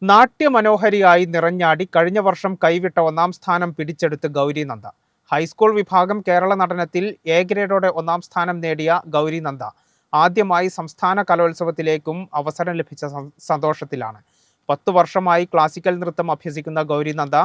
നാട്യമനോഹരിയായി നിറഞ്ഞാടി കഴിഞ്ഞ വർഷം കൈവിട്ട ഒന്നാം സ്ഥാനം പിടിച്ചെടുത്ത് ഗൗരി നന്ദ. ഹൈസ്കൂൾ വിഭാഗം കേരള നടനത്തിൽ എ ഗ്രേഡോടെ ഒന്നാം സ്ഥാനം നേടിയ ഗൗരി നന്ദ ആദ്യമായി സംസ്ഥാന കലോത്സവത്തിലേക്കും അവസരം ലഭിച്ച സന്തോഷത്തിലാണ്. 10 വർഷമായി ക്ലാസിക്കൽ നൃത്തം അഭ്യസിക്കുന്ന Gauri Nanda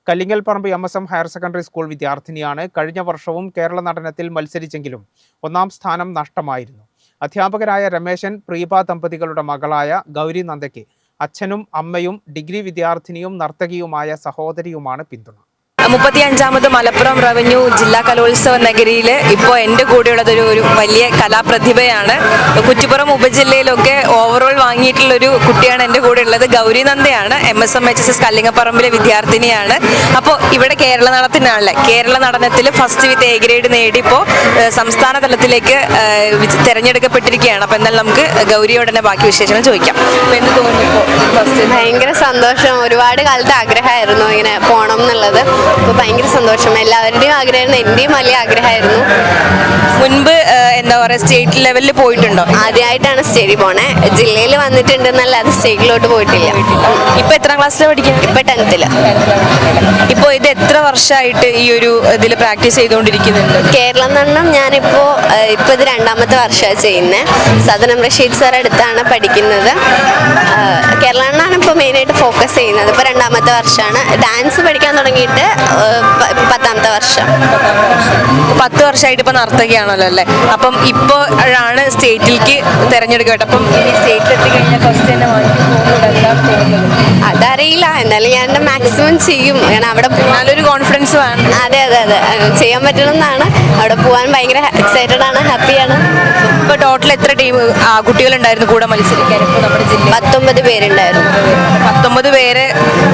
Kallingalparamba MSM higher secondary school വിദ്യാർത്ഥിനിയാണ്. കഴിഞ്ഞ വർഷവും കേരള നടനത്തിൽ മത്സരിച്ചെങ്കിലും ഒന്നാം സ്ഥാനം നഷ്ടമായിരുന്നു. അധ്യാപകരായ രമേശൻ, പ്രീപ ദമ്പതികളുടെ മകളായ ഗൗരി നന്ദയ്ക്ക് അച്ഛനും അമ്മയും ഡിഗ്രി വിദ്യാർത്ഥിനിയും നർത്തകിയുമായ സഹോദരിയുമാണ് പിന്തുണ. 35ാമത് മലപ്പുറം റവന്യൂ ജില്ലാ കലോത്സവ നഗരിയിൽ ഇപ്പോൾ എൻ്റെ കൂടെയുള്ളതൊരു വലിയ കലാപ്രതിഭയാണ്. കുറ്റിപ്പുറം ഉപജില്ലയിലൊക്കെ ഓവറോൾ വാങ്ങിയിട്ടുള്ളൊരു കുട്ടിയാണ് എൻ്റെ കൂടെ ഉള്ളത്. ഗൗരി നന്ദയാണ്. MSM HSS കല്ലിങ്ങപ്പറമ്പിലെ വിദ്യാർത്ഥിനിയാണ്. അപ്പോൾ ഇവിടെ കേരള നടനത്തിനാണല്ലേ, കേരള നടനത്തിൽ ഫസ്റ്റ് വിത്ത് എ ഗ്രേഡ് നേടി ഇപ്പോൾ സംസ്ഥാന തലത്തിലേക്ക് തിരഞ്ഞെടുക്കപ്പെട്ടിരിക്കുകയാണ്. അപ്പോൾ എന്നാൽ നമുക്ക് ഗൗരിയോട് തന്നെ ബാക്കി വിശേഷങ്ങൾ ചോദിക്കാം. അപ്പോൾ എന്ത് തോന്നി ഇപ്പോൾ ഫസ്റ്റ്? ഭയങ്കര സന്തോഷം. ഒരുപാട് കാലത്ത് ആഗ്രഹമായിരുന്നു ഇങ്ങനെ പോകണം എന്നുള്ളത്. അപ്പോൾ ഭയങ്കര സന്തോഷം. എല്ലാവരുടെയും ആഗ്രഹമായിരുന്നു, എൻ്റെയും വലിയ ആഗ്രഹമായിരുന്നു. മുൻപ് എന്താ പറയുക, സ്റ്റേറ്റ് ലെവലിൽ പോയിട്ടുണ്ടോ? ആദ്യമായിട്ടാണ് സ്റ്റേറ്റിൽ പോണേ. ജില്ലയിൽ വന്നിട്ടുണ്ടെന്നല്ലാതെ സ്റ്റേറ്റിലോട്ട് പോയിട്ടില്ല. ഇപ്പോൾ എത്രാം ക്ലാസ്സിലാണ് പഠിക്കുന്നത്? ഇപ്പോൾ 10th. ഇപ്പോൾ ഇത് എത്ര വർഷമായിട്ട് ഈ ഒരു ഇതിൽ പ്രാക്ടീസ് ചെയ്തുകൊണ്ടിരിക്കുന്നുണ്ട്? കേരള നടനം ഞാനിപ്പോൾ ഇത് 2ാമത്തെ വർഷമാണ് ചെയ്യുന്നത്. സദനം റഷീദ് സാർ അടുത്താണ് പഠിക്കുന്നത്. കേരള നടനാണ് ഇപ്പോൾ മെയിനായിട്ട് ഫോക്കസ് ചെയ്യുന്നത്. ഇപ്പോൾ 2ാമത്തെ വർഷമാണ്. ഡാൻസ് പഠിക്കാൻ തുടങ്ങിയിട്ട് 10ാമത്തെ വർഷം. 10 വർഷമായിട്ട് ഇപ്പോൾ നർത്തകിയാണല്ലോ അല്ലേ? അപ്പം ഇപ്പോൾ ആണ് സ്റ്റേറ്റിലേക്ക് തിരഞ്ഞെടുക്കട്ടെ. അപ്പം സ്റ്റേറ്റിലെത്തി കഴിഞ്ഞാൽ ഫസ്റ്റ് തന്നെ അതറിയില്ല, എന്നാലും ഞാൻ എൻ്റെ മാക്സിമം ചെയ്യും. ഞാൻ അവിടെ നല്ലൊരു കോൺഫിഡൻസ് വേണം. അതെ ചെയ്യാൻ പറ്റണമെന്നാണ്. അവിടെ പോകാൻ ഭയങ്കര എക്സൈറ്റഡ് ആണ്, ഹാപ്പിയാണ്. ഇപ്പോൾ ടോട്ടൽ എത്ര ടീം കുട്ടികളുണ്ടായിരുന്നു കൂടെ മത്സരിക്കാൻ? ഇപ്പോൾ നമ്മുടെ ജില്ലയിൽ 19 പേരുണ്ടായിരുന്നു. 19 പേരെ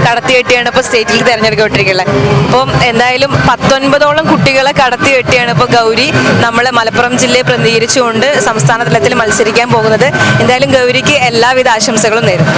കടത്തി കെട്ടിയാണ് ഇപ്പോൾ സ്റ്റേറ്റിൽ തിരഞ്ഞെടുക്കപ്പെട്ടിരിക്കുന്നത്. അപ്പം എന്തായാലും 19ഓളം കുട്ടികളെ കടത്തി കെട്ടിയാണ് ഇപ്പോൾ ഗൗരി നമ്മളെ മലപ്പുറം ജില്ലയെ പ്രതിനിധീകരിച്ചുകൊണ്ട് സംസ്ഥാന തലത്തിൽ മത്സരിക്കാൻ പോകുന്നത്. എന്തായാലും ഗൗരിക്ക് എല്ലാവിധ ആശംസകളും നേരും.